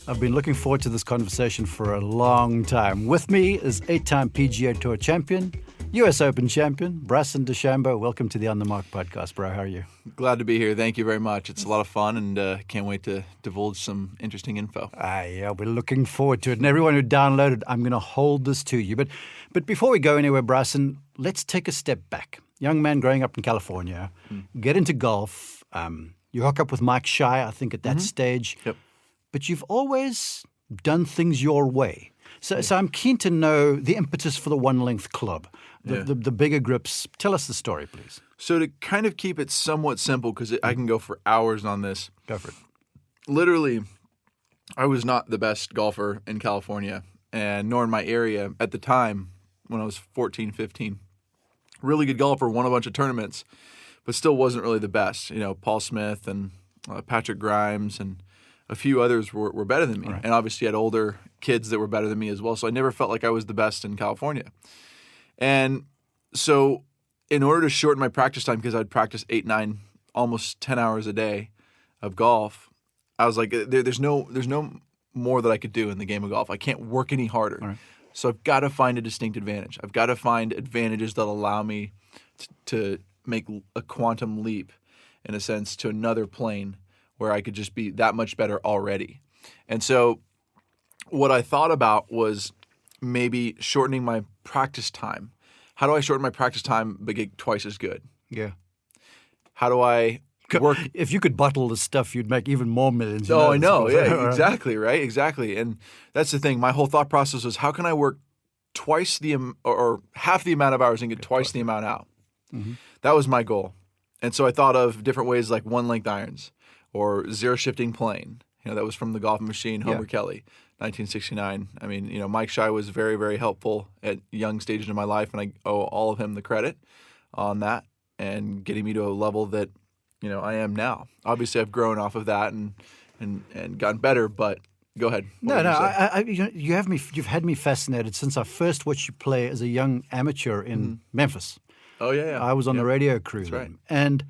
I've been looking forward to this conversation for a long time. With me is 8-time PGA Tour champion, US Open champion, Bryson DeChambeau. Welcome to the On The Mark podcast, bro. How are you? Glad to be here. Thank you very much. It's a lot of fun, and can't wait to divulge some interesting info. Yeah, we're looking forward to it. And everyone who downloaded, I'm going to hold this to you. But before we go anywhere, Bryson, let's take a step back. Young man growing up in California, get into golf. You hook up with Mike Shy, I think, at that stage. Yep. But you've always done things your way. So I'm keen to know the impetus for the one-length club, the bigger grips. Tell us the story, please. So to kind of keep it somewhat simple, because I can go for hours on this. Go for it. Literally, I was not the best golfer in California, and nor in my area at the time when I was 14, 15. Really good golfer, won a bunch of tournaments, but still wasn't really the best. You know, Paul Smith and Patrick Grimes and a few others were better than me. Right. And obviously had older kids that were better than me as well. So I never felt like I was the best in California. And so in order to shorten my practice time, because I'd practice 8, 9, almost 10 hours a day of golf, I was like, there's no more that I could do in the game of golf. I can't work any harder. Right. So I've got to find a distinct advantage. I've got to find advantages that allow me to make a quantum leap, in a sense, to another plane where I could just be that much better already. And so what I thought about was maybe shortening my practice time. How do I shorten my practice time but get twice as good? Yeah. How do I work? If you could bottle the stuff, you'd make even more millions. I know. Yeah, exactly, right? Exactly. And that's the thing. My whole thought process was, how can I work twice or half the amount of hours and get twice the amount out? Mm-hmm. That was my goal. And so I thought of different ways like one-length irons or zero-shifting plane. You know, that was from the golf machine, Homer Kelley, 1969. I mean, you know, Mike Shy was very, very helpful at young stages of my life, and I owe all of him the credit on that and getting me to a level that, you know, I am now. Obviously, I've grown off of that and gotten better, but go ahead. You've had me fascinated since I first watched you play as a young amateur in Memphis. Oh, yeah. I was on the radio crew That's then. right. And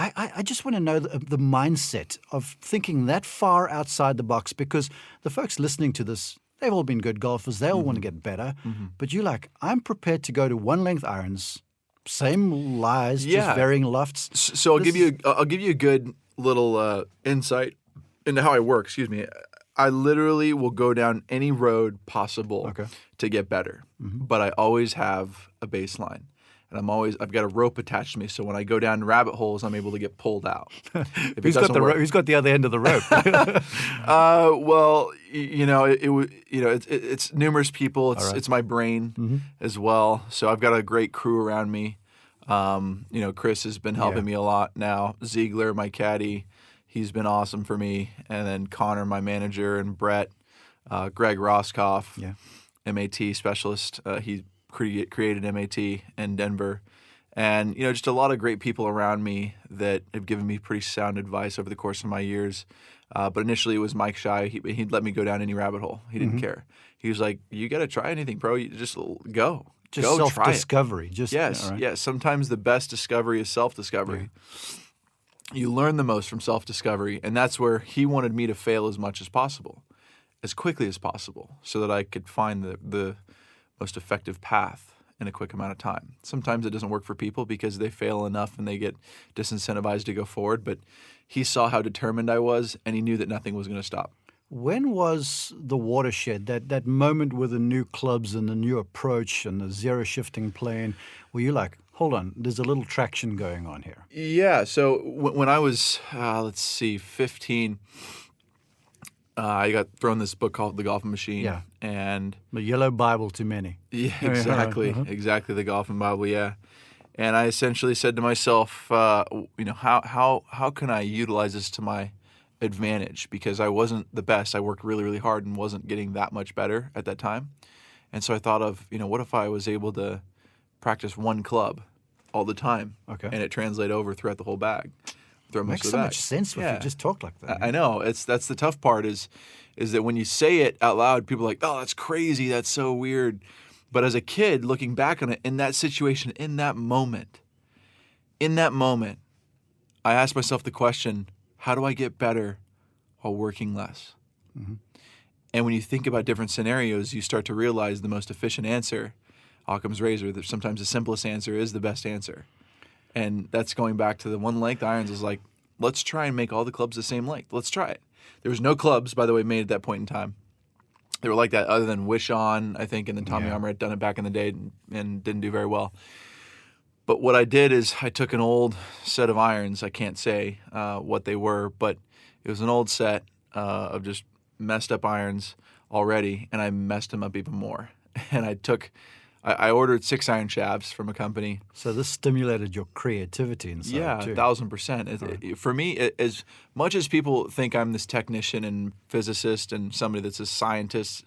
I just want to know the mindset of thinking that far outside the box, because the folks listening to this, they've all been good golfers. They all want to get better. Mm-hmm. But you're like, I'm prepared to go to one-length irons, same lies, just varying lofts. So I'll give you a good little insight into how I work. Excuse me. I literally will go down any road possible to get better, but I always have a baseline. And I've got a rope attached to me, so when I go down rabbit holes, I'm able to get pulled out. Who's got the other end of the rope? Well, you know, it's numerous people. It's my brain as well. So I've got a great crew around me. You know, Chris has been helping me a lot now. Ziegler, my caddy, he's been awesome for me. And then Connor, my manager, and Brett, Greg Roscoff, MAT specialist. He created MAT in Denver. And, you know, just a lot of great people around me that have given me pretty sound advice over the course of my years. But initially it was Mike Shy. He'd let me go down any rabbit hole. He didn't care. He was like, you got to try anything, bro. You just go. Just go self-discovery. Yes. Sometimes the best discovery is self-discovery. Yeah. You learn the most from self-discovery. And that's where he wanted me to fail as much as possible, as quickly as possible, so that I could find the most effective path in a quick amount of time. Sometimes it doesn't work for people because they fail enough and they get disincentivized to go forward, but he saw how determined I was, and he knew that nothing was going to stop. When was the watershed, that moment with the new clubs and the new approach and the zero-shifting plane, where you're like, hold on, there's a little traction going on here? Yeah, so when I was, 15, I got thrown this book called The Golfing Machine. Yeah. And the yellow Bible to many. Yeah, exactly. Exactly, the Golfing Bible, yeah. And I essentially said to myself, you know, how can I utilize this to my advantage? Because I wasn't the best. I worked really, really hard and wasn't getting that much better at that time. And so I thought of, you know, what if I was able to practice one club all the time and it translate over throughout the whole bag? Makes so much sense if you just talk like that. I know. That's the tough part is that when you say it out loud, people are like, oh, that's crazy. That's so weird. But as a kid, looking back on it, in that situation, in that moment, I asked myself the question, how do I get better while working less? And when you think about different scenarios, you start to realize the most efficient answer, Occam's razor, that sometimes the simplest answer is the best answer. And that's going back to the one length irons is like, let's try and make all the clubs the same length. Let's try it. There was no clubs, by the way, made at that point in time. They were like that other than Wish On, I think, and then Tommy Armour had done it back in the day and didn't do very well. But what I did is I took an old set of irons. I can't say what they were, but it was an old set of just messed up irons already, and I messed them up even more. And I ordered 6-iron shafts from a company. So this stimulated your creativity inside. Yeah, too. 1,000%. For me, as much as people think I'm this technician and physicist and somebody that's a scientist,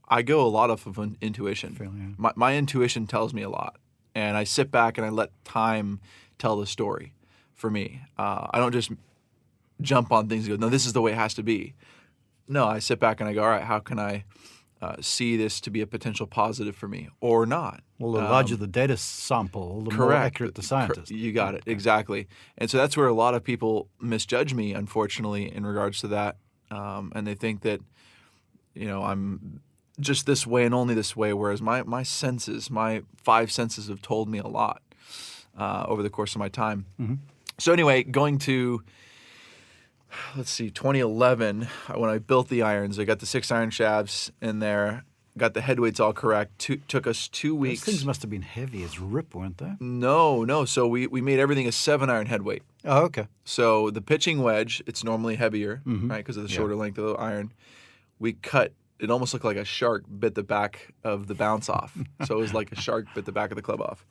I go a lot off of intuition. My intuition tells me a lot, and I sit back and I let time tell the story for me. I don't just jump on things and go, no, this is the way it has to be. No, I sit back and I go, all right, how can I see this to be a potential positive for me or not? Well, the larger the data sample, the more accurate the scientist. You got it, exactly. And so that's where a lot of people misjudge me, unfortunately, in regards to that. And they think that, I'm just this way and only this way, whereas my senses, my 5 senses have told me a lot over the course of my time. So anyway, going to 2011, when I built the irons, I got the 6-iron shafts in there, got the headweights all correct. Took us 2 weeks. Those things must have been heavy as rip, weren't they? No. So we made everything a 7-iron headweight. Oh, okay. So the pitching wedge, it's normally heavier, right, because of the shorter length of the iron. We cut, it almost looked like a shark bit the back of the bounce off. So it was like a shark bit the back of the club off.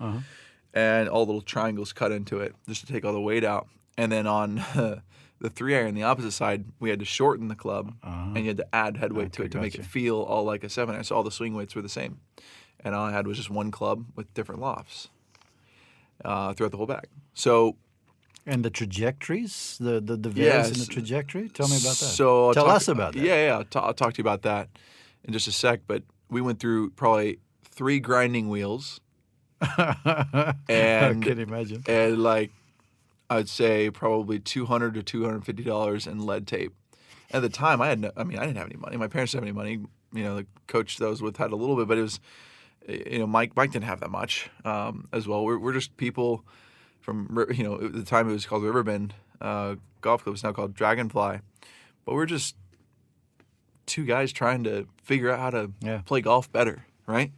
And all little triangles cut into it just to take all the weight out. And then on the 3-iron, the opposite side, we had to shorten the club, and you had to add headweight to it to make it feel all like a 7-iron. So all the swing weights were the same. And all I had was just one club with different lofts throughout the whole bag. So, and the trajectories, the varies in the trajectory? Tell me about that. So Tell us about that. Yeah. I'll talk to you about that in just a sec. But we went through probably 3 grinding wheels. And I can imagine. And I'd say probably $200 to $250 in lead tape. At the time, I didn't have any money. My parents didn't have any money. The coach that I was with had a little bit, but it was, Mike didn't have that much as well. We're just people from, at the time it was called Riverbend Golf Club. It's now called Dragonfly. But we're just 2 guys trying to figure out how to play golf better, right?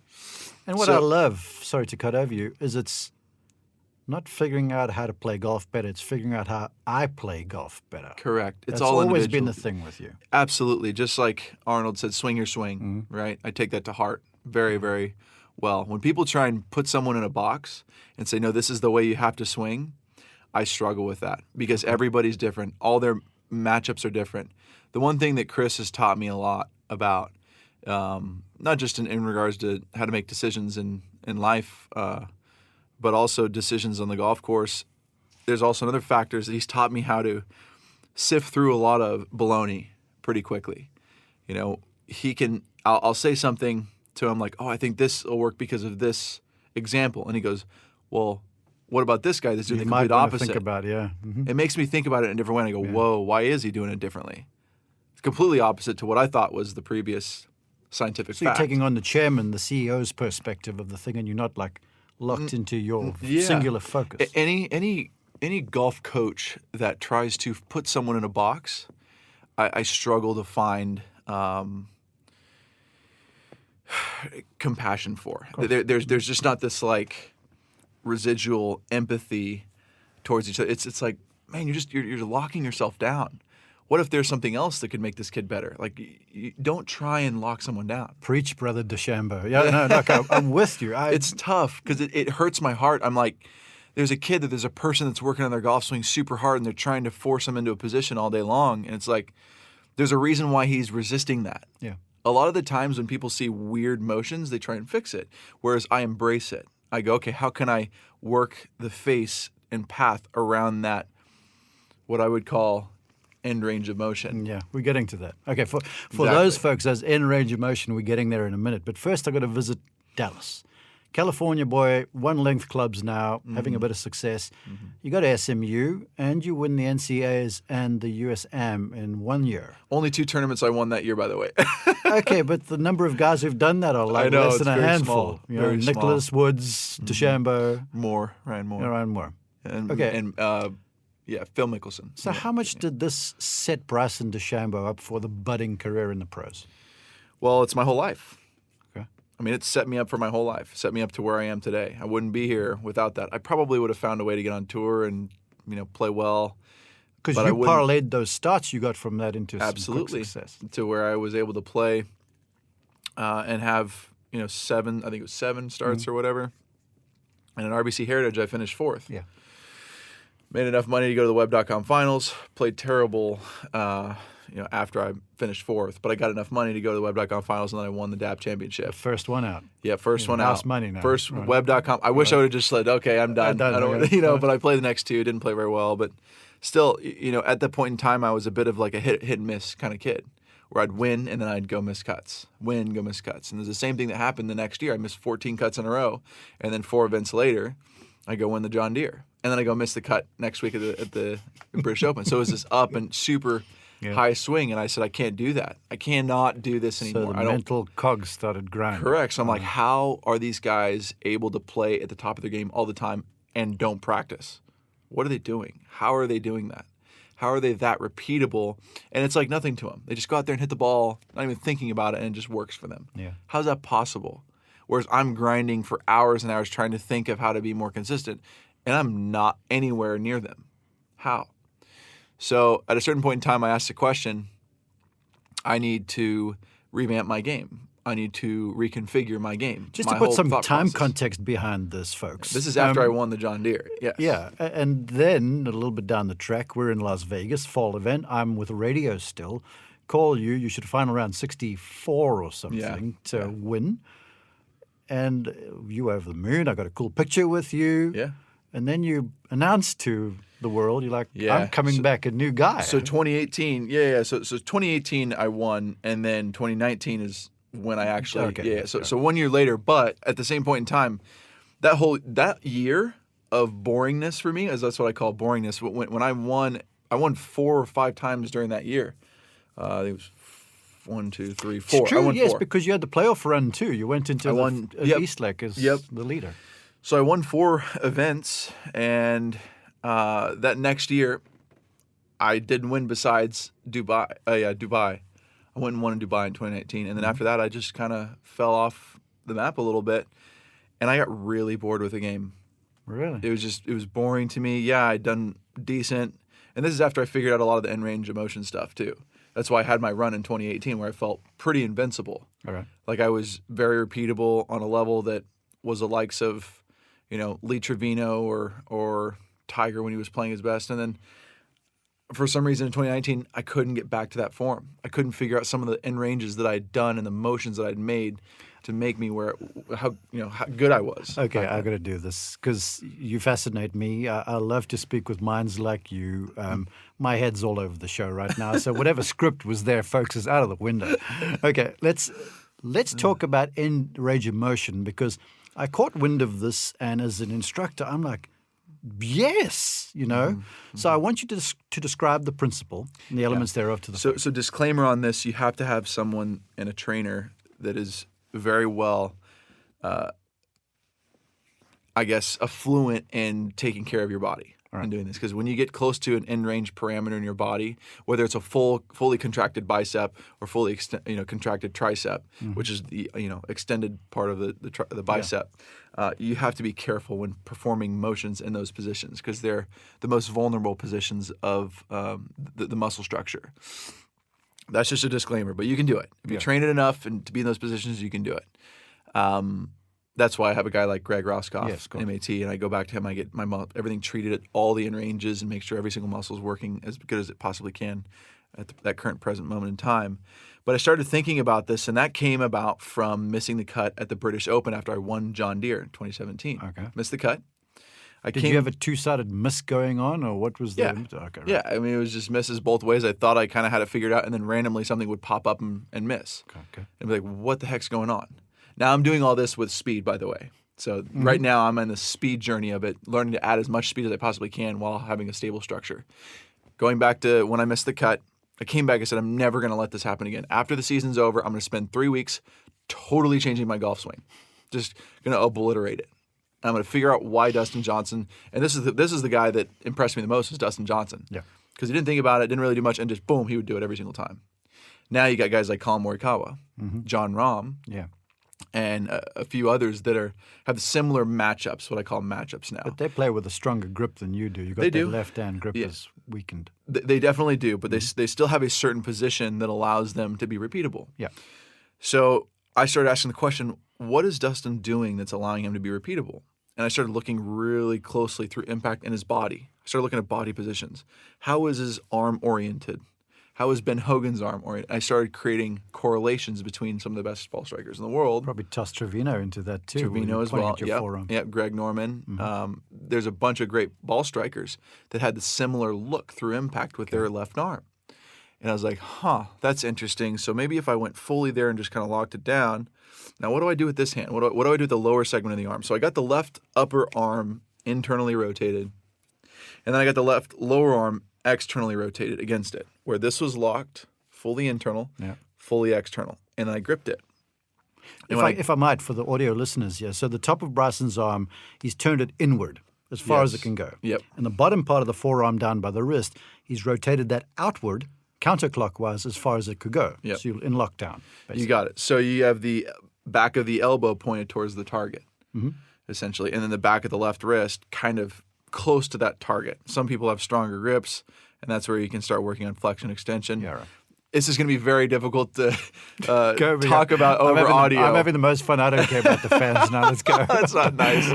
And what I love, sorry to cut over you, is it's not figuring out how to play golf better. It's figuring out how I play golf better. Correct. That's all always been individual. the thing with you. Absolutely. Just like Arnold said, swing your swing, right? I take that to heart very, very well. When people try and put someone in a box and say, no, this is the way you have to swing, I struggle with that because everybody's different. All their matchups are different. The one thing that Chris has taught me a lot about, not just in regards to how to make decisions in life, but also decisions on the golf course. There's also other factors that he's taught me how to sift through a lot of baloney pretty quickly. I'll say something to him like, oh, I think this will work because of this example. And he goes, well, what about this guy that's doing the complete opposite? Think about, It makes me think about it in a different way. And I go, whoa, why is he doing it differently? It's completely opposite to what I thought was the previous scientific fact. So you're taking on the chairman, the CEO's perspective of the thing, and you're not locked into your singular focus. Any golf coach that tries to put someone in a box, I struggle to find compassion for. There's just not this residual empathy towards each other. It's like, man, you're locking yourself down. What if there's something else that could make this kid better? You don't try and lock someone down. Preach, brother DeChambeau. Yeah, no, look, I'm with you. It's tough because it hurts my heart. I'm like, there's a person that's working on their golf swing super hard and they're trying to force him into a position all day long. And it's like, there's a reason why he's resisting that. Yeah. A lot of the times when people see weird motions, they try and fix it. Whereas I embrace it. I go, okay, how can I work the face and path around that, what I would call end range of motion? Yeah, we're getting to that. Okay, for those folks, those end range of motion, we're getting there in a minute. But first, I've got to visit Dallas. California boy, one-length clubs now, having a bit of success. You go to SMU, and you win the NCAAs and the USAM in 1 year. Only 2 tournaments I won that year, by the way. Okay, but the number of guys who've done that are like I know, less it's than a very handful. small, You know, very small. Nicholas Woods, DeChambeau, Ryan Moore. Ryan Moore. And, Okay. And Phil Mickelson. So how much did this set Bryson DeChambeau up for the budding career in the pros? Well, it's my whole life. Okay. I mean, it's set me up for my whole life. Set me up to where I am today. I wouldn't be here without that. I probably would have found a way to get on tour and play well. Because But I you wouldn't- parlayed those starts you got from that into some quick Absolutely success. to where I was able to play and have 7. I think it was 7 starts or whatever. And at RBC Heritage, I finished 4th. Yeah. Made enough money to go to the Web.com finals. Played terrible, after I finished 4th, but I got enough money to go to the Web.com finals, and then I won the DAP championship. First one out. Yeah, first one house out. money now. First Right. Web.com. I wish I would have just said, okay, I'm done. done, I don't, okay. but I played the next 2. Didn't play very well, but still, at that point in time, I was a bit of like a hit and miss kind of kid, where I'd win and then I'd go miss cuts, win, go miss cuts, and there's the same thing that happened the next year. I missed 14 cuts in a row, and then 4 events later, I go win the John Deere, and then I go miss the cut next week at the British Open. So it was this up and super high swing, and I said, I can't do that. I cannot do this anymore. So the I don't. mental cogs started grinding. Correct. So I'm like, how are these guys able to play at the top of their game all the time and don't practice? What are they doing? How are they doing that? How are they that repeatable? And it's like nothing to them. They just go out there and hit the ball, not even thinking about it, and it just works for them. Yeah. How's that possible? Whereas I'm grinding for hours and hours trying to think of how to be more consistent, and I'm not anywhere near them. How? So at a certain point in time, I asked the question, I need to revamp my game. I need to reconfigure my game. Just my to put whole some thought time process. context behind this, folks. This is after I won the John Deere. Yes. Yeah, and then a little bit down the track, we're in Las Vegas, fall event. I'm with radio still. Call you. You should final round 64 or something to win. And you were over the moon. I got a cool picture with you. Yeah. And then you announced to the world, you're like, Yeah. I'm coming back a new guy. So 2018, So 2018 I won, and then 2019 is when I actually So 1 year later, but at the same point in time, that year of boringness for me, as that's what I call boringness. When I won 4 or 5 times during that year. I think it was 1, 2, 3, 4. It's true, I won yes, 4. because you had the playoff run too. You went into East Lake as the leader. So I won 4 events, and that next year, I didn't win besides Dubai. Dubai. I went and won in Dubai in 2019, and then after that, I just kind of fell off the map a little bit, and I got really bored with the game. Really? It was boring to me. Yeah, I'd done decent, and this is after I figured out a lot of the end range emotion stuff too. That's why I had my run in 2018 where I felt pretty invincible. Okay. Like I was very repeatable on a level that was the likes of, Lee Trevino or Tiger when he was playing his best. And then for some reason in 2019, I couldn't get back to that form. I couldn't figure out some of the end ranges that I'd done and the motions that I'd made to make me how good I was. Okay, I got to do this because you fascinate me. I love to speak with minds like you. My head's all over the show right now, so whatever script was there, folks, is out of the window. Okay, let's talk about end range of motion because I caught wind of this, and as an instructor, I'm like, yes, So I want you to describe the principle and the elements thereof to the folks. So disclaimer on this: you have to have someone and a trainer that is very well, affluent in taking care of your body and doing this. Because when you get close to an end range parameter in your body, whether it's a fully contracted bicep or fully contracted tricep, which is the extended part of the bicep, you have to be careful when performing motions in those positions because they're the most vulnerable positions of the muscle structure. That's just a disclaimer, but you can do it. If you train it enough and to be in those positions, you can do it. That's why I have a guy like Greg Roscoff, MAT, and I go back to him. I get everything treated at all the end ranges and make sure every single muscle is working as good as it possibly can at that current present moment in time. But I started thinking about this, and that came about from missing the cut at the British Open after I won John Deere in 2017. Okay. Missed the cut. Did you have a two-sided miss going on, or what was the? Yeah. Okay, right. Yeah, I mean, it was just misses both ways. I thought I kind of had it figured out, and then randomly something would pop up and miss. Okay. And be like, what the heck's going on? Now, I'm doing all this with speed, by the way. So right now I'm on the speed journey of it, learning to add as much speed as I possibly can while having a stable structure. Going back to when I missed the cut, I came back and said, I'm never going to let this happen again. After the season's over, I'm going to spend 3 weeks totally changing my golf swing. Just going to obliterate it. I'm going to figure out why Dustin Johnson, and this is the guy that impressed me the most, was Dustin Johnson. Yeah. Because he didn't think about it, didn't really do much, and just boom, he would do it every single time. Now you got guys like Colin Morikawa, John Rahm, Yeah. and a few others that have similar matchups, what I call matchups now. But they play with a stronger grip than you do. You got They that do. left-hand grip is weakened. They definitely do, but they still have a certain position that allows them to be repeatable. Yeah. So I started asking the question, what is Dustin doing that's allowing him to be repeatable? And I started looking really closely through impact in his body. I started looking at body positions. How is his arm oriented? How is Ben Hogan's arm oriented? I started creating correlations between some of the best ball strikers in the world. Probably toss Trevino into that too. Trevino as well. Forearm. Yep. Greg Norman. There's a bunch of great ball strikers that had the similar look through impact with their left arm. And I was like, that's interesting. So maybe if I went fully there and just kind of locked it down. Now, what do I do with this hand? What do I do with the lower segment of the arm? So I got the left upper arm internally rotated. And then I got the left lower arm externally rotated against it, where this was locked, fully internal, fully external. And then I gripped it. If I might, for the audio listeners here, so the top of Bryson's arm, he's turned it inward as far as it can go. Yep. And the bottom part of the forearm down by the wrist, he's rotated that outward, counterclockwise, as far as it could go. Yep. So you're in lockdown, basically. You got it. So you have the back of the elbow pointed towards the target, essentially, and then the back of the left wrist kind of close to that target. Some people have stronger grips, and that's where you can start working on flexion extension. Yeah, right. This is going to be very difficult to talk about over audio. I'm having the most fun. I don't care about the fans now. Let's go. That's not nice.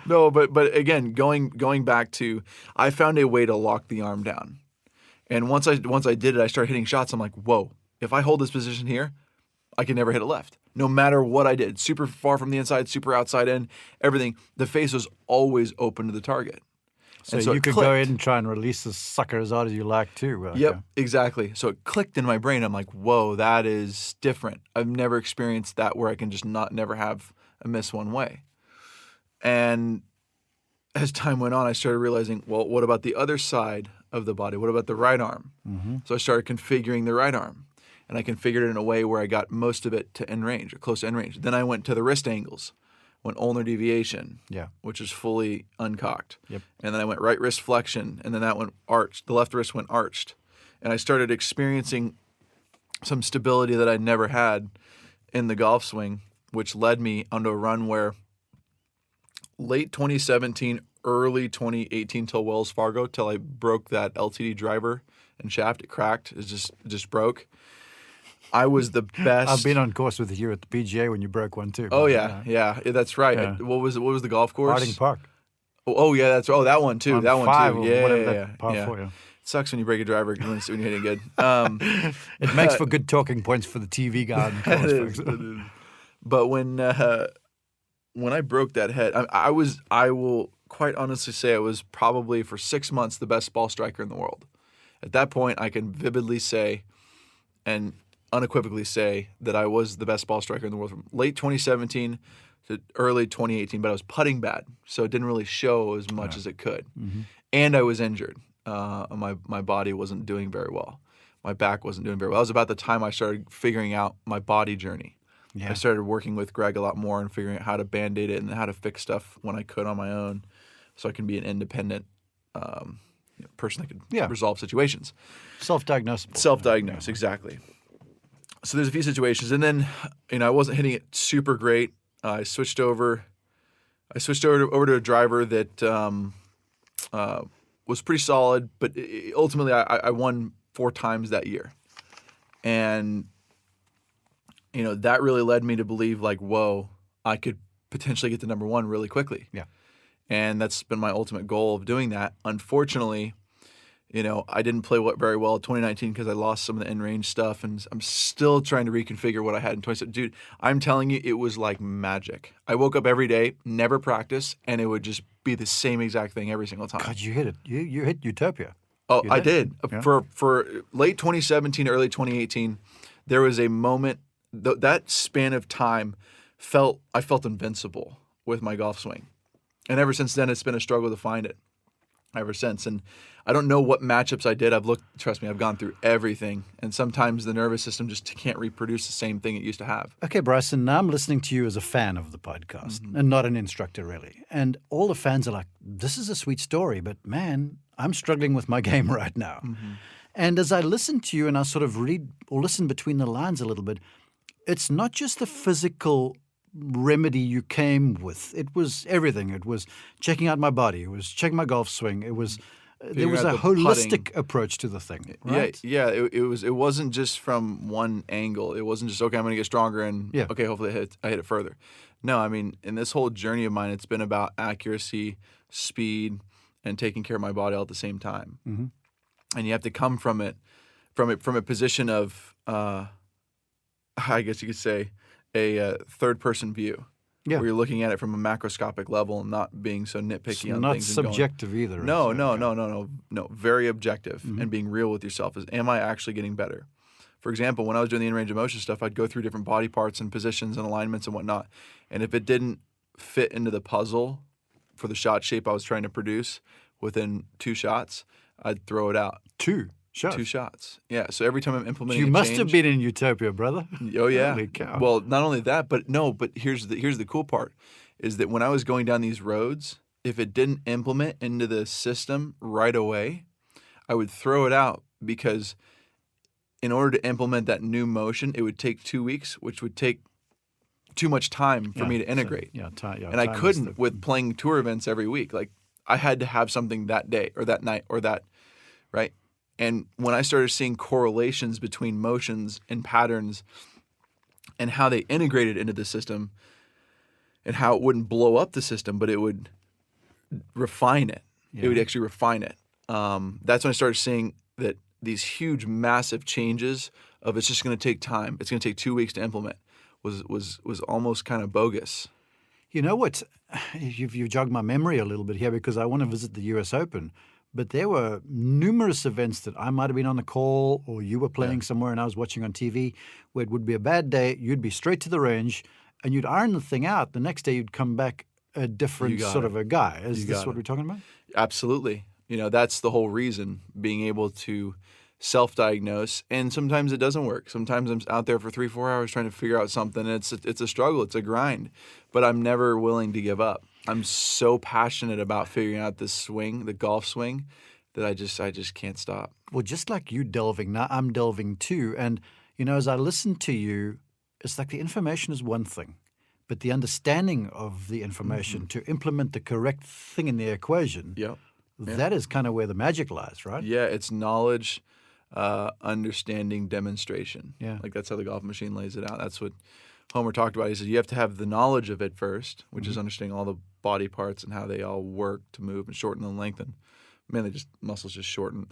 No, but again, going back to, I found a way to lock the arm down, and once I did it, I started hitting shots. I'm like, whoa! If I hold this position here, I can never hit it left. No matter what I did, super far from the inside, super outside in, everything. The face was always open to the target. So, and so you it could clicked. go in and try and release the sucker as hard as you like too. Yep, exactly. So it clicked in my brain. I'm like, whoa, that is different. I've never experienced that where I can just never have a miss one way. And as time went on, I started realizing, well, what about the other side of the body? What about the right arm? So I started configuring the right arm. And I configured it in a way where I got most of it to end range, or close to end range. Then I went to the wrist angles, went ulnar deviation, which is fully uncocked. Yep. And then I went right wrist flexion, and then that went arched. The left wrist went arched. And I started experiencing some stability that I'd never had in the golf swing, which led me onto a run where late 2017, early 2018 till Wells Fargo, till I broke that LTD driver and shaft. It cracked. It just broke. I was the best. I've been on course with you at the PGA when you broke one too. Oh yeah, that's right. Yeah. What was the golf course? Harding Park. Oh yeah, that one too. On That one 5 too. or Yeah, whatever yeah, that par yeah. four, yeah. It sucks when you break a driver when you're hitting good. It makes for good talking points for the TV guy on the course, folks. But when I broke that head, I will quite honestly say I was probably for 6 months the best ball striker in the world. At that point, I can vividly say and unequivocally say that I was the best ball striker in the world from late 2017 to early 2018, but I was putting bad, so it didn't really show as much as it could. And I was injured. My body wasn't doing very well. My back wasn't doing very well. That was about the time I started figuring out my body journey. I started working with Greg a lot more and figuring out how to Band-Aid it and how to fix stuff when I could on my own so I can be an independent person that could resolve situations. Self-diagnosable. Self-diagnose, exactly. So there's a few situations, and then I wasn't hitting it super great. I switched over to a driver that was pretty solid, but ultimately I won 4 times that year, and that really led me to believe like, whoa, I could potentially get to number 1 really quickly. Yeah, and that's been my ultimate goal of doing that. Unfortunately, I didn't play very well in 2019 because I lost some of the in-range stuff, and I'm still trying to reconfigure what I had in 2017. Dude, I'm telling you, it was like magic. I woke up every day, never practice, and it would just be the same exact thing every single time. God, you hit it. You hit Utopia. Oh, I did. Yeah. For late 2017, early 2018, there was a moment, that span of time, I felt invincible. with my golf swing. And ever since then, it's been a struggle to find it ever since. And I don't know what matchups I did. Trust me, I've gone through everything. And sometimes the nervous system just can't reproduce the same thing it used to have. Okay, Bryson, now I'm listening to you as a fan of the podcast and not an instructor, really. And all the fans are like, this is a sweet story, but man, I'm struggling with my game right now. And as I listen to you and I sort of read or listen between the lines a little bit, it's not just the physical remedy you came with. It was everything. It was checking out my body. It was checking my golf swing. It was there was a holistic approach to the thing, right? Yeah. It wasn't just from one angle. It wasn't just, okay, I'm going to get stronger and okay, hopefully I hit it further. No, I mean, in this whole journey of mine, it's been about accuracy, speed, and taking care of my body all at the same time. And you have to come from a position of, I guess you could say, a third-person view, where you're looking at it from a macroscopic level and not being so nitpicky on not things. Not subjective either. No. Very objective and being real with yourself. Am I actually getting better? For example, when I was doing the in-range of motion stuff, I'd go through different body parts and positions and alignments and whatnot. And if it didn't fit into the puzzle for the shot shape I was trying to produce within 2 shots, I'd throw it out. 2 shots? 2 shots. Yeah. So every time I'm implementing you a must change, have been in utopia, brother. Oh yeah. Holy cow. Well, not only that, but here's the cool part is that when I was going down these roads, if it didn't implement into the system right away, I would throw it out, because in order to implement that new motion, it would take 2 weeks, which would take too much time for me to integrate. And I couldn't with playing tour events every week. Like, I had to have something that day or that night or that, right? And when I started seeing correlations between motions and patterns and how they integrated into the system and how it wouldn't blow up the system, but it would refine it. It would actually refine it. That's when I started seeing that these huge, massive changes of it's just going to take time. It's going to take 2 weeks to implement was almost kind of bogus. You know what? You've jogged my memory a little bit here, because I want to visit the US Open. But there were numerous events that I might have been on the call, or you were playing somewhere and I was watching on TV, where it would be a bad day. You'd be straight to the range and you'd iron the thing out. The next day you'd come back a different sort of a guy. Is this what we're talking about? Absolutely. That's the whole reason, being able to self-diagnose. And sometimes it doesn't work. Sometimes I'm out there for 3-4 hours trying to figure out something. It's a struggle. It's a grind. But I'm never willing to give up. I'm so passionate about figuring out this swing, the golf swing, that I just can't stop. Well, just like you delving, now I'm delving too. And, as I listen to you, it's like the information is one thing, but the understanding of the information to implement the correct thing in the equation, that is kind of where the magic lies, right? Yeah, it's knowledge, understanding, demonstration. Yeah. Like, that's how the golf machine lays it out. That's what Homer talked about. He said you have to have the knowledge of it first, which is understanding all the body parts and how they all work to move and shorten and lengthen. Man, muscles just shorten.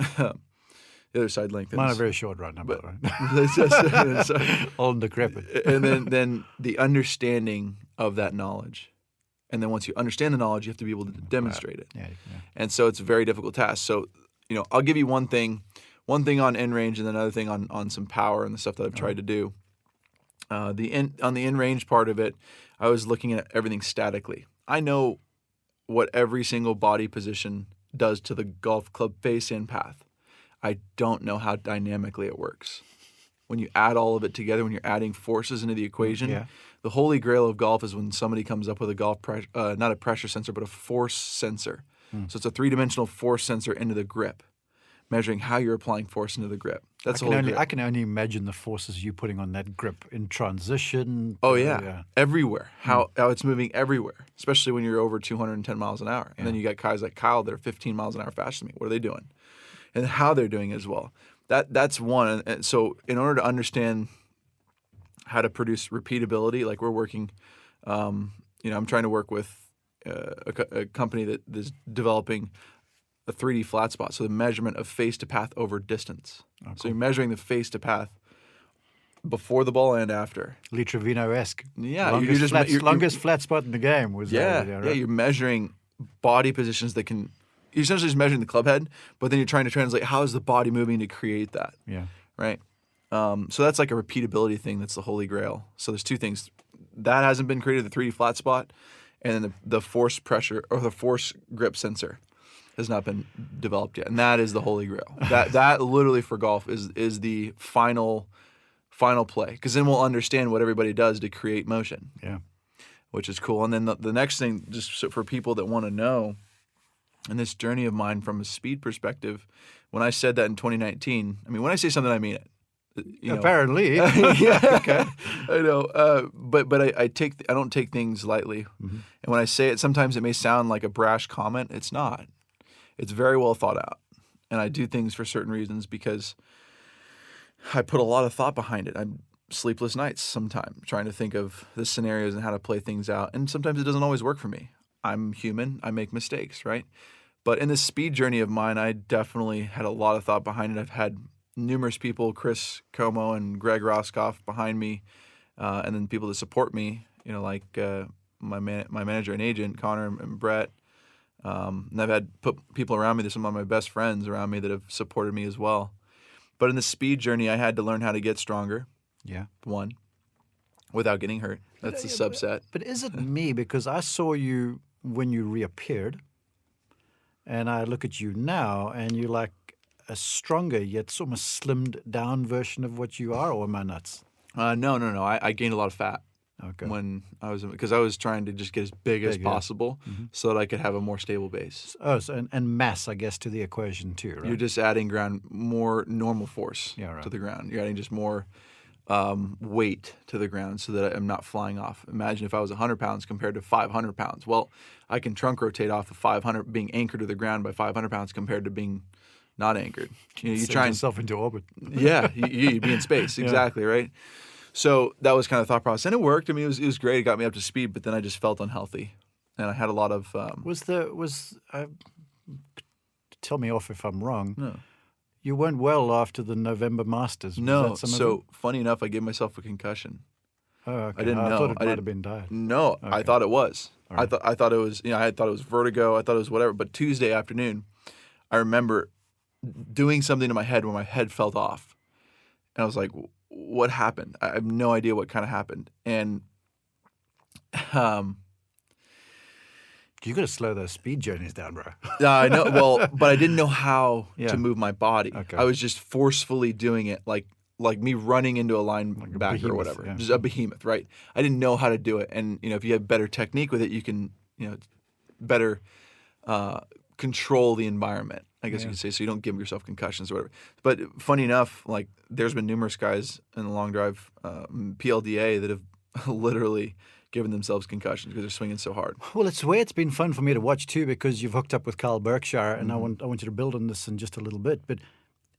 The other side lengthens. Mine are very short right now, by the way. Old and decrepit. And then the understanding of that knowledge. And then once you understand the knowledge, you have to be able to demonstrate it. Yeah. And so it's a very difficult task. So, I'll give you one thing on in-range and then another thing on some power and the stuff that I've tried to do. On the in-range part of it, I was looking at everything statically. I know what every single body position does to the golf club face and path. I don't know how dynamically it works. When you add all of it together, when you're adding forces into the equation, the holy grail of golf is when somebody comes up with a not a pressure sensor, but a force sensor. So it's a 3-dimensional force sensor into the grip, measuring how you're applying force into the grip. That's I can only imagine the forces you putting on that grip in transition. Oh yeah. Everywhere. How it's moving everywhere, especially when you're over 210 miles an hour. And then you got guys like Kyle that are 15 miles an hour faster than me. What are they doing? And how they're doing as well. That's one. And so in order to understand how to produce repeatability, like we're working, I'm trying to work with a company that is developing a 3D flat spot, so the measurement of face to path over distance. Oh, cool. So you're measuring the face to path before the ball and after. Lee Trevino-esque. Yeah, longest flat spot in the game was right? Yeah, you're measuring body positions that can. You're essentially just measuring the club head, but then you're trying to translate how is the body moving to create that. Yeah. Right. So that's like a repeatability thing. That's the holy grail. So there's 2 things that hasn't been created: the 3D flat spot, and then the force pressure or the force grip sensor has not been developed yet, and that is the holy grail. That literally for golf is the final play, because then we'll understand what everybody does to create motion. Yeah. Which is cool. And then the next thing, just for people that want to know, in this journey of mine from a speed perspective, when I said that in 2019, I mean, when I say something, I mean it. Apparently. Yeah, okay. I know. But I don't take things lightly. Mm-hmm. And when I say it, sometimes it may sound like a brash comment. It's not. It's very well thought out. And I do things for certain reasons because I put a lot of thought behind it. I'm sleepless nights sometimes trying to think of the scenarios and how to play things out. And sometimes it doesn't always work for me. I'm human. I make mistakes, right? But in this speed journey of mine, I definitely had a lot of thought behind it. I've had numerous people, Chris Como and Greg Roscoff behind me, and then people that support me, like my manager and agent, Connor and Brett. And I've had put people around me, some of my best friends around me that have supported me as well. But in the speed journey, I had to learn how to get stronger. Yeah. One, without getting hurt. That's the subset. But is it me? Because I saw you when you reappeared, and I look at you now, and you're like a stronger yet almost slimmed down version of what you are, or am I nuts? No. I gained a lot of fat. Okay. When because I was trying to just get as big as possible so that I could have a more stable base. Oh, so, and mass, I guess, to the equation too, right? You're just adding more normal force to the ground. You're adding just more weight to the ground so that I'm not flying off. Imagine if I was 100 pounds compared to 500 pounds. Well, I can trunk rotate off of 500, being anchored to the ground by 500 pounds compared to being not anchored. You try yourself into orbit. Yeah, you'd be in space. Exactly, right? So that was kind of the thought process. And it worked. I mean, it was great. It got me up to speed, but then I just felt unhealthy. And I had a lot of... tell me off if I'm wrong. No. You weren't well after the November Masters. No. So funny enough, I gave myself a concussion. Oh, okay. I didn't know. I thought it might have been diet. No, Okay. I thought it was. Right. I thought it was. I thought it was vertigo. I thought it was whatever. But Tuesday afternoon, I remember doing something to my head where my head felt off, and I was like, "What happened?" I have no idea what kind of happened. And you got to slow those speed journeys down, bro. I know. Well, but I didn't know how Yeah. to move my body. Okay. I was just forcefully doing it, like me running into a linebacker behemoth, or whatever, yeah. just a behemoth, right? I didn't know how to do it, and if you have better technique with it, you can better control the environment, I guess you could say, so you don't give yourself concussions or whatever. But funny enough, like there's been numerous guys in the long drive PLDA that have literally given themselves concussions because they're swinging so hard. Well, it's where it's been fun for me to watch too, because you've hooked up with Kyle Berkshire, and I want you to build on this in just a little bit. But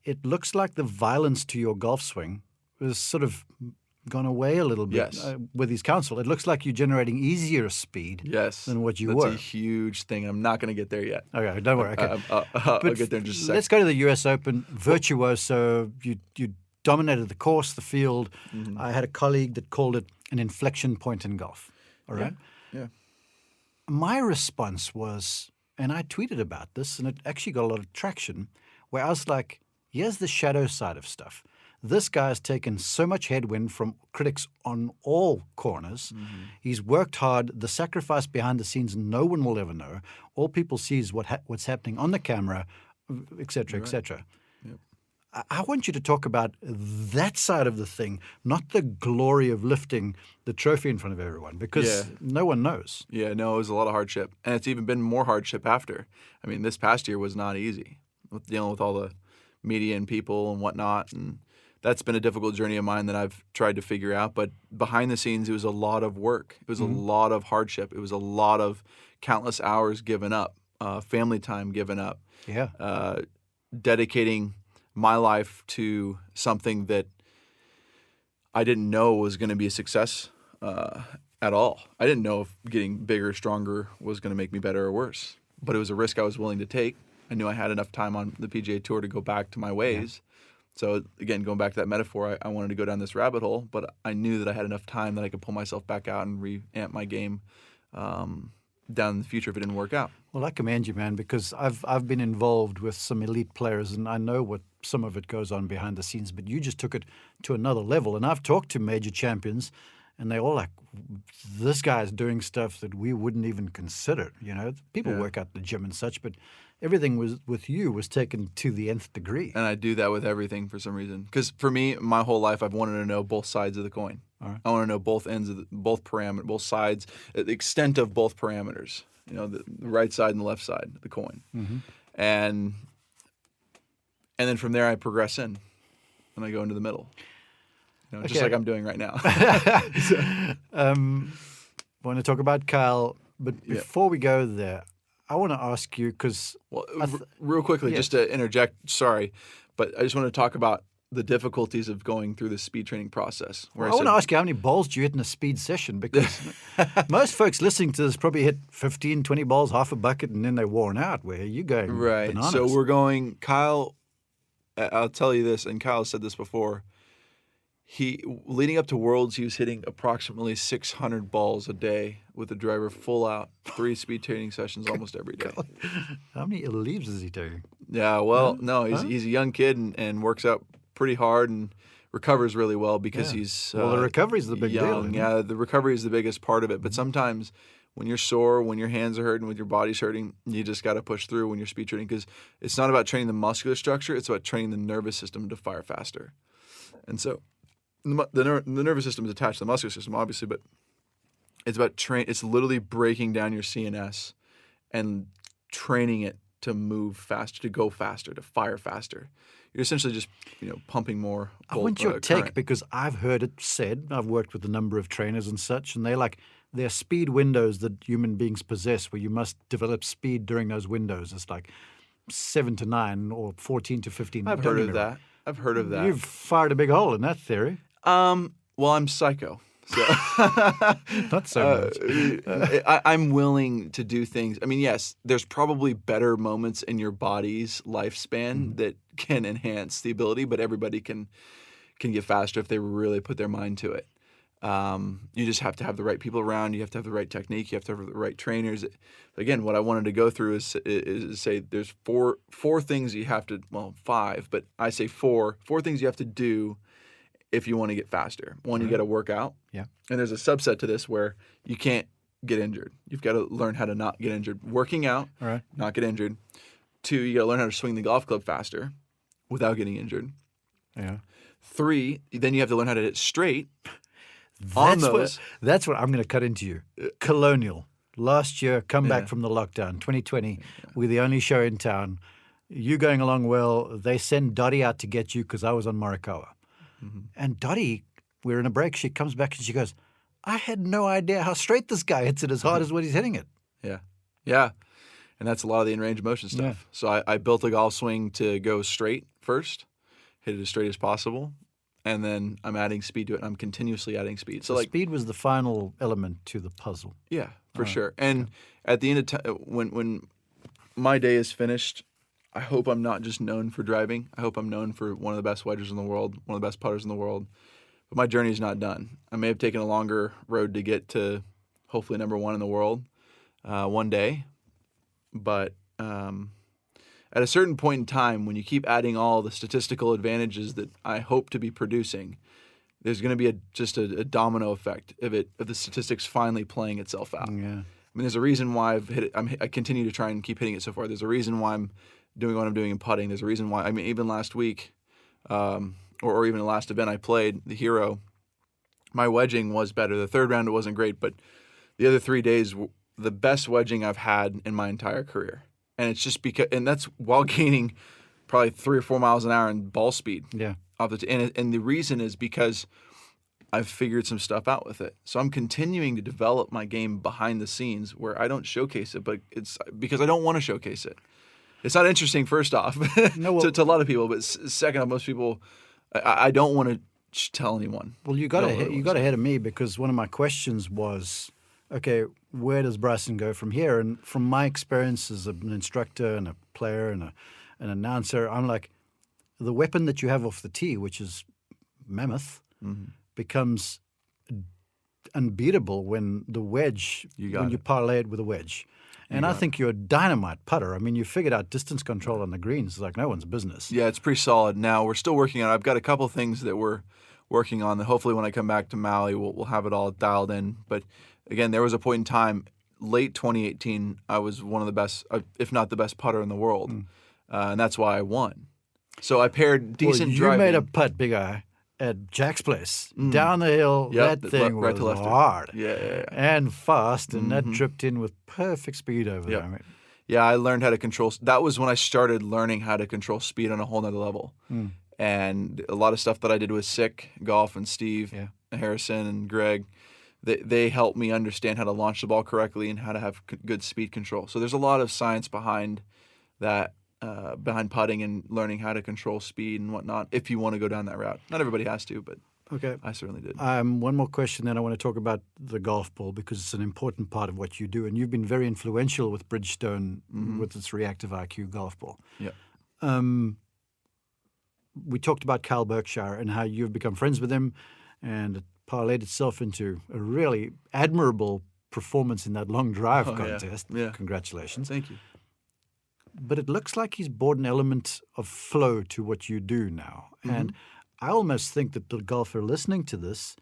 it looks like the violence to your golf swing has sort of gone away a little bit Yes. with his counsel. It looks like you're generating easier speed than what you were. That's a huge thing. I'm not going to get there yet. Okay, don't worry. Okay. I'll get there in just a second. Let's go to the U.S. Open. Virtuoso, you dominated the course, the field. I had a colleague that called it an inflection point in golf. All right? Yeah. My response was, and I tweeted about this, and it actually got a lot of traction, where I was like, here's the shadow side of stuff. This guy's taken so much headwind from critics on all corners. He's worked hard. The sacrifice behind the scenes, no one will ever know. All people see is what's happening on the camera, et cetera, et cetera. Yep. I want you to talk about that side of the thing, not the glory of lifting the trophy in front of everyone, because no one knows. Yeah, no, it was a lot of hardship. And it's even been more hardship after. I mean, this past year was not easy, dealing with all the media and people and whatnot. And that's been a difficult journey of mine that I've tried to figure out. But behind the scenes, it was a lot of work. It was a lot of hardship. It was a lot of countless hours given up, family time given up, dedicating my life to something that I didn't know was going to be a success at all. I didn't know if getting bigger, stronger was going to make me better or worse. But it was a risk I was willing to take. I knew I had enough time on the PGA Tour to go back to my ways. So again, going back to that metaphor, I wanted to go down this rabbit hole, but I knew that I had enough time that I could pull myself back out and re-amp my game down in the future if it didn't work out. Well, I commend you, man, because I've been involved with some elite players, and I know what some of it goes on behind the scenes, but you just took it to another level. And I've talked to major champions, and they're all like, this guy's doing stuff that we wouldn't even consider. You know, people work out the gym and such, but everything with you was taken to the nth degree. And I do that with everything for some reason. Because for me, my whole life, I've wanted to know both sides of the coin. All right. I want to know both ends of both parameters, both sides, the extent of both parameters. You know, the right side and the left side of the coin. Mm-hmm. And then from there, I progress in, and I go into the middle. You know, just like I'm doing right now. Want to talk about Kyle, but before we go there, I want to ask you because real quickly, just to interject. Sorry, but I just want to talk about the difficulties of going through the speed training process. I want to ask you, how many balls do you hit in a speed session? Because most folks listening to this probably hit 15, 20 balls, half a bucket, and then they're worn out. Where are you going? Right. Bananas? So we're going. Kyle, I'll tell you this, and Kyle said this before. Leading up to Worlds, he was hitting approximately 600 balls a day with the driver full out, 3 speed training sessions almost every day. How many leaves is he doing? Yeah, well, no, he's a young kid and works out pretty hard and recovers really well because he's the recovery is the big young. deal. Yeah, the recovery is the biggest part of it. But sometimes when you're sore, when your hands are hurting, when your body's hurting, you just got to push through when you're speed training because it's not about training the muscular structure; it's about training the nervous system to fire faster. And so the nervous system is attached to the muscular system, obviously, but it's about it's literally breaking down your CNS and training it to move faster, to go faster, to fire faster. You're essentially just, pumping more. I want your take current. because I've heard it said. I've worked with a number of trainers and such, and they're speed windows that human beings possess, where you must develop speed during those windows. It's like 7 to 9 or 14 to 15. I've heard of that. I've heard of that. You've fired a big hole in that theory. Well, I'm psycho. So Not so much. I'm willing to do things. I mean, yes, there's probably better moments in your body's lifespan that can enhance the ability, but everybody can get faster if they really put their mind to it. You just have to have the right people around. You have to have the right technique. You have to have the right trainers. Again, what I wanted to go through is say there's four things you have to, well, 5, but I say four things you have to do if you want to get faster. One, you got to work out. Yeah. And there's a subset to this where you can't get injured. You've got to learn how to not get injured. Working out, not get injured. 2, you got to learn how to swing the golf club faster without getting injured. Yeah. 3, then you have to learn how to hit straight. That's what I'm going to cut into you. Colonial. Last year, come back from the lockdown, 2020. We're the only show in town. You going along well. They send Dottie out to get you because I was on Morikawa. Mm-hmm. And Dottie, we're in a break. She comes back and she goes, I had no idea how straight this guy hits it as hard as what he's hitting it. Yeah. Yeah. And that's a lot of the in-range motion stuff. Yeah. So I built a golf swing to go straight first, hit it as straight as possible. And then I'm adding speed to it. I'm continuously adding speed. So speed was the final element to the puzzle. Yeah, for sure. And at the end of time, when my day is finished, I hope I'm not just known for driving. I hope I'm known for one of the best wedgers in the world, one of the best putters in the world. But my journey is not done. I may have taken a longer road to get to hopefully number 1 in the world one day. But at a certain point in time, when you keep adding all the statistical advantages that I hope to be producing, there's going to be just a domino effect of the statistics finally playing itself out. Yeah. I mean, there's a reason why I've hit it. I continue to try and keep hitting it so far. There's a reason why I'm doing what I'm doing in putting. There's a reason why. I mean, even last week, or even the last event I played, the Hero, my wedging was better. The third round it wasn't great, but the other 3 days, the best wedging I've had in my entire career. And it's just because, and that's while gaining probably 3 or 4 miles an hour in ball speed. Yeah. And the reason is because I've figured some stuff out with it. So I'm continuing to develop my game behind the scenes where I don't showcase it, but it's because I don't want to showcase it. It's not interesting, first off, to a lot of people, but second off, most people, I don't want to tell anyone. Well, you got ahead of me because one of my questions was, okay, where does Bryson go from here? And from my experience as an instructor and a player and an announcer, I'm like, the weapon that you have off the tee, which is mammoth, becomes unbeatable when the wedge, when you parlay it with a wedge. And I think you're a dynamite putter. I mean, you figured out distance control on the greens like no one's business. Yeah, it's pretty solid. Now, we're still working on it. I've got a couple things that we're working on. Hopefully, when I come back to Maui, we'll have it all dialed in. But again, there was a point in time, late 2018, I was one of the best, if not the best putter in the world, and that's why I won. So I paired decent you driving. made a putt, big eye, at Jack's place. Down the hill, Yep, that thing right was to left. hard. Yeah. And fast, and that dripped in with perfect speed over there. I mean, Yeah, I learned how to control. That was when I started learning how to control speed on a whole nother level. And a lot of stuff that I did with Sick, Golf, and Steve, Harrison, and Greg, they helped me understand how to launch the ball correctly and how to have good speed control. So there's a lot of science behind that, behind putting and learning how to control speed and whatnot, if you want to go down that route. Not everybody has to, but okay. I certainly did. One more question, then I want to talk about the golf ball because it's an important part of what you do. And you've been very influential with Bridgestone with its reactive IQ golf ball. Yeah. We talked about Cal Berkshire and how you've become friends with him, and it parlayed itself into a really admirable performance in that long drive contest. Yeah. Congratulations. Thank you. But it looks like he's brought an element of flow to what you do now. And I almost think that the golfer listening to this,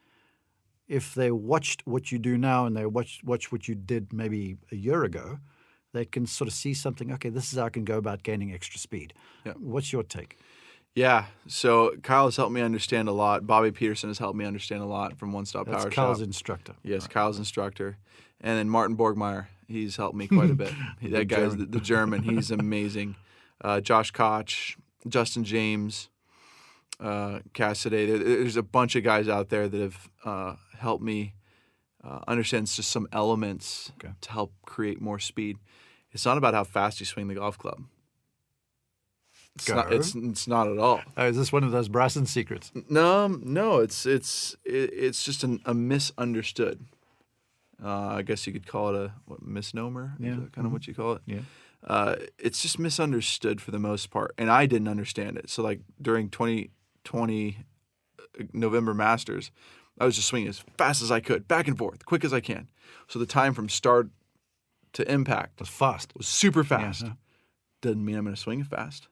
if they watched what you do now and they watch what you did maybe a year ago, they can sort of see something, okay, this is how I can go about gaining extra speed. Yeah. What's your take? Yeah, so Kyle has helped me understand a lot. Bobby Peterson has helped me understand a lot from One Stop That's Power Kyle's Shop. instructor. Yes, Kyle's instructor. And then Martin Borgmeyer, he's helped me quite a bit. That guy's the German. He's amazing. Josh Koch, Justin James, Cassidy. There's a bunch of guys out there that have helped me understand just some elements to help create more speed. It's not about how fast you swing the golf club. It's not at all. Oh, is this one of those Bryson secrets? No. It's just a misunderstood. I guess you could call it a misnomer. Yeah. Is that kind of what you call it? Yeah. It's just misunderstood for the most part, and I didn't understand it. So like during 2020 November Masters, I was just swinging as fast as I could, back and forth, quick as I can. So the time from start to impact was super fast. Yeah. Doesn't mean I'm going to swing it fast.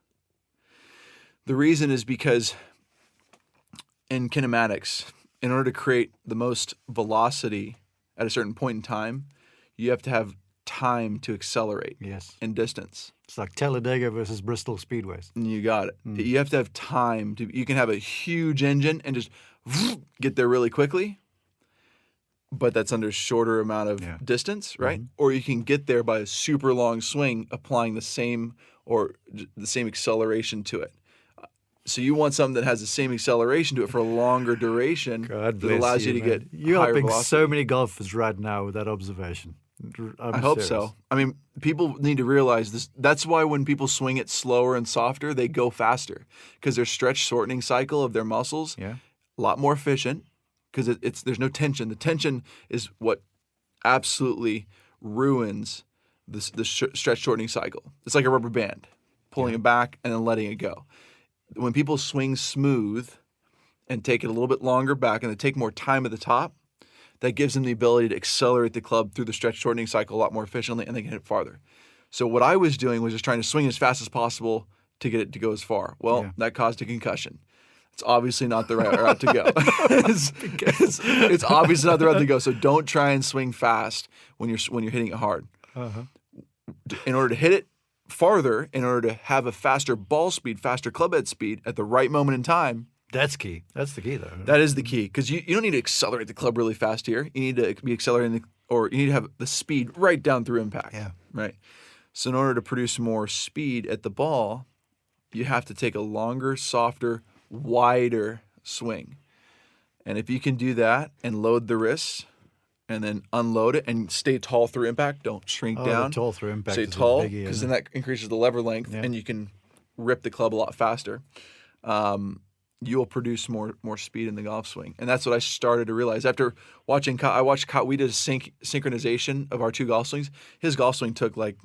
The reason is because in kinematics, in order to create the most velocity at a certain point in time, you have to have time to accelerate in distance. It's like Talladega versus Bristol Speedways. You got it. You have to have time. You can have a huge engine and just get there really quickly, but that's under a shorter amount of distance, right? Or you can get there by a super long swing, applying the same acceleration to it. So you want something that has the same acceleration to it for a longer duration that allows you to get You're higher helping velocity. so many golfers right now with that observation. I hope so. I mean, people need to realize this. That's why when people swing it slower and softer, they go faster because their stretch shortening cycle of their muscles a lot more efficient because there's no tension. The tension is what absolutely ruins the stretch shortening cycle. It's like a rubber band, pulling it back and then letting it go. When people swing smooth and take it a little bit longer back and they take more time at the top, that gives them the ability to accelerate the club through the stretch shortening cycle a lot more efficiently and they can hit farther. So what I was doing was just trying to swing as fast as possible to get it to go as far. Well, that caused a concussion. It's obviously not the right route to go. It's obviously not the route to go. So don't try and swing fast when you're hitting it hard. In order to hit it farther, in order to have a faster ball speed, faster club head speed at the right moment in time. That's key. That's the key, though. That is the key because you don't need to accelerate the club really fast here. You need to be accelerating, or you need to have the speed right down through impact. Yeah. Right. So in order to produce more speed at the ball, you have to take a longer, softer, wider swing. And if you can do that and load the wrists, and then unload it and stay tall through impact. Don't shrink down. The tall through impact. Stay is tall a biggie, because isn't then that increases the lever length and you can rip the club a lot faster. You'll produce more speed in the golf swing. And that's what I started to realize. After watching Kyle, I watched Kyle, we did a synchronization of our two golf swings. His golf swing took like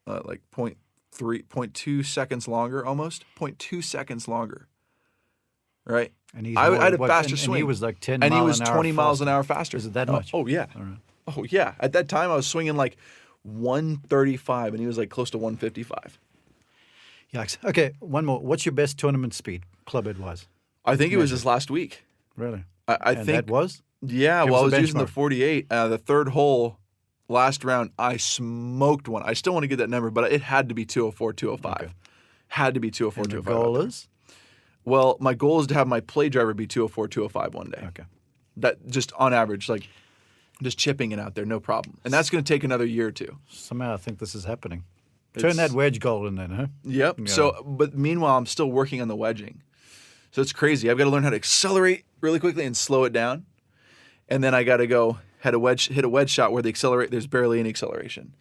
0.2 seconds longer almost. 0.2 seconds longer. Right? And I had a faster swing. And he was like 10 and miles he was an hour 20 miles an hour faster. Is it that much? Oh, yeah. All right. Oh, yeah. At that time, I was swinging like 135, and he was like close to 155. Yikes. Okay, one more. What's your best tournament speed, club head-wise? I think it was this last week. Really? I And think that was? Yeah, Give well, I us was a using the benchmark. 48. The third hole, last round, I smoked one. I still want to get that number, but it had to be 204, 205. Okay. Had to be 204, And the 205 out goal there. is? Well, my goal is to have my play driver be 204, 205 one day. Okay. That just on average, like just chipping it out there, no problem. And that's going to take another year or two. Somehow I think this is happening. Turn that It's- wedge goal in then, huh? Yep. Yeah. So, but meanwhile, I'm still working on the wedging. So it's crazy. I've got to learn how to accelerate really quickly and slow it down. And then I got to go hit a wedge shot where there's barely any acceleration.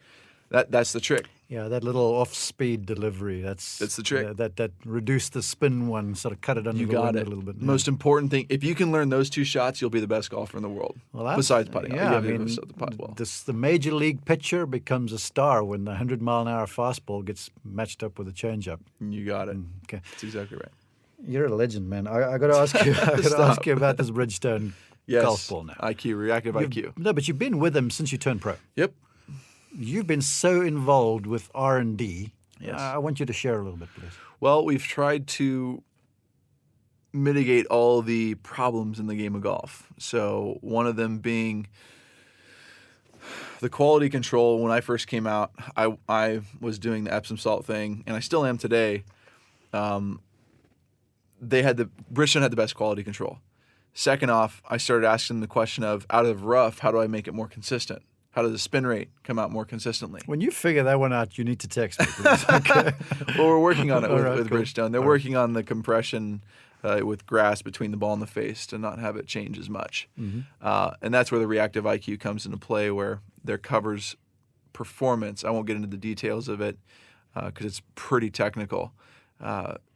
That's the trick. Yeah, that little off-speed delivery. That's the trick. That reduce the spin one, sort of cut it under You the got wind it. a little bit. Yeah. Most important thing, if you can learn those two shots, you'll be the best golfer in the world. Well, that's- besides putting. Yeah, I You mean, have to putt well. the major league pitcher becomes a star when the 100-mile-an-hour fastball gets matched up with a changeup. You got it. Okay, That's exactly right. you're a legend, man. I got to ask you. I got to ask you about this Bridgestone Yes. golf ball now. IQ, reactive IQ. No, but you've been with them since you turned pro. Yep. You've been so involved with R&D. Yes. I want you to share a little bit, please. Well, we've tried to mitigate all the problems in the game of golf. So one of them being the quality control. When I first came out, I was doing the Epsom salt thing, and I still am today. Bridgestone had the best quality control. Second off, I started asking the question of, out of rough, how do I make it more consistent? How does the spin rate come out more consistently? When you figure that one out, you need to text me, please. Okay. Well, we're working on it All with, right, with cool. Bridgestone. They're working on the compression with grass between the ball and the face to not have it change as much. Mm-hmm. And that's where the reactive IQ comes into play, where their covers performance. I won't get into the details of it because it's pretty technical.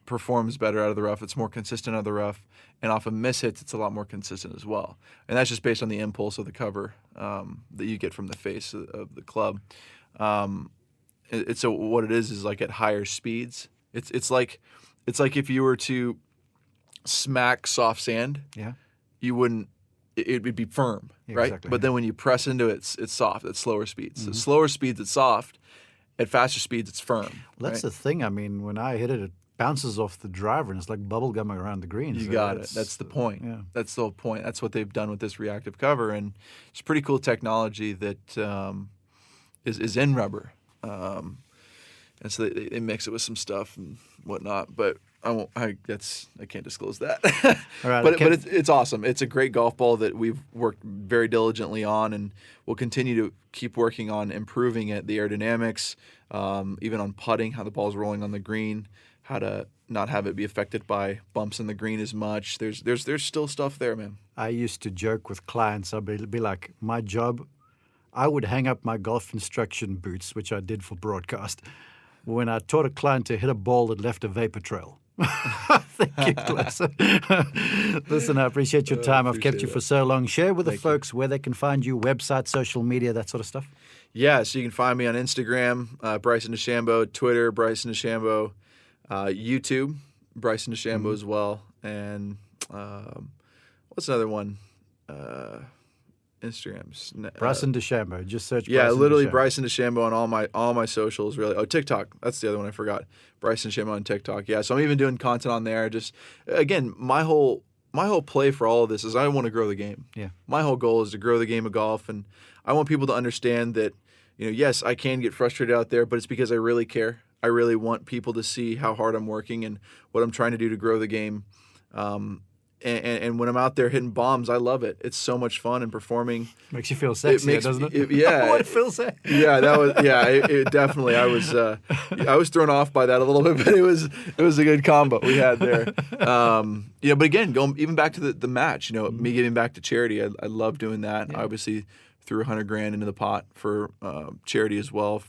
Performs better out of the rough. It's more consistent out of the rough. And off of miss hits, it's a lot more consistent as well. And that's just based on the impulse of the cover that you get from the face of the club. What it is like at higher speeds. It's like if you were to smack soft sand, Yeah. you wouldn't. It would be firm, Yeah, right? exactly, But yeah. then when you press into it, it's soft. At slower speeds. So slower speeds, it's soft. At faster speeds, it's firm. Well, that's right? the thing. I mean, when I hit it, it bounces off the driver, and it's like bubble gumming around the green. You So got it. That's the point. Yeah. That's the whole point. That's what they've done with this reactive cover, and it's pretty cool technology that is in rubber. And so they mix it with some stuff and whatnot. But I won't. I can't disclose that. All right, but okay. it's awesome. It's a great golf ball that we've worked very diligently on, and we'll continue to keep working on improving it. The aerodynamics, even on putting, how the ball's rolling on the green, how to not have it be affected by bumps in the green as much. There's still stuff there, man. I used to joke with clients. I'd be like, my job, I would hang up my golf instruction boots, which I did for broadcast, when I taught a client to hit a ball that left a vapor trail. Thank you, Klaus. Listen, I appreciate your time. I've kept you for so long. Share with the folks where they can find you, website, social media, that sort of stuff. Yeah, so you can find me on Instagram, Bryson DeChambeau, Twitter, Bryson DeChambeau, YouTube, Bryson DeChambeau as well, and what's another one? Instagram's Bryson DeChambeau. Just search yeah, Bryson literally DeChambeau. Bryson DeChambeau on all my socials. Really, oh, TikTok. That's the other one I forgot. Bryson DeChambeau on TikTok. Yeah, so I'm even doing content on there. Just again, my whole play for all of this is I want to grow the game. Yeah. My whole goal is to grow the game of golf, and I want people to understand that, yes, I can get frustrated out there, but it's because I really care. I really want people to see how hard I'm working and what I'm trying to do to grow the game. And when I'm out there hitting bombs, I love it. It's so much fun and performing. Makes you feel sexy, doesn't it? Yeah. What Phil say? Yeah, that was it definitely. I was thrown off by that a little bit, but it was a good combo we had there. But again, going even back to the match, me giving back to charity, I love doing that. Yeah. I obviously threw $100,000 into the pot for charity as well,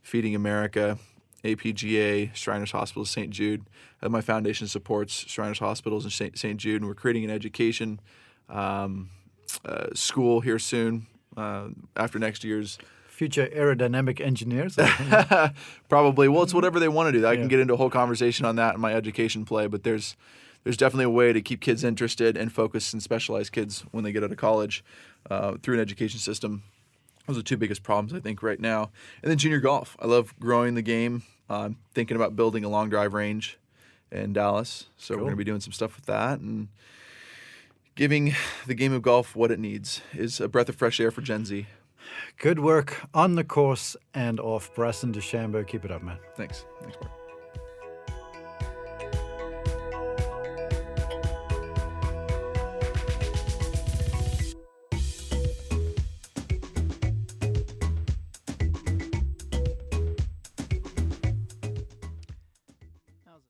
Feeding America, APGA, Shriners Hospitals, St. Jude. My foundation supports Shriners Hospitals and St. Jude, and we're creating an education school here soon after next year's. Future aerodynamic engineers. Probably. Well, it's whatever they want to do. I can Yeah. get into a whole conversation on that in my education play, but there's definitely a way to keep kids interested and focus and specialize kids when they get out of college through an education system. Those are the two biggest problems, I think, right now. And then junior golf. I love growing the game. I'm thinking about building a long drive range in Dallas. So we're Cool. going to be doing some stuff with that and giving the game of golf what it needs, is a breath of fresh air for Gen Z. Good work on the course and off. Bryson DeChambeau, keep it up, man. Thanks. Thanks, Mark.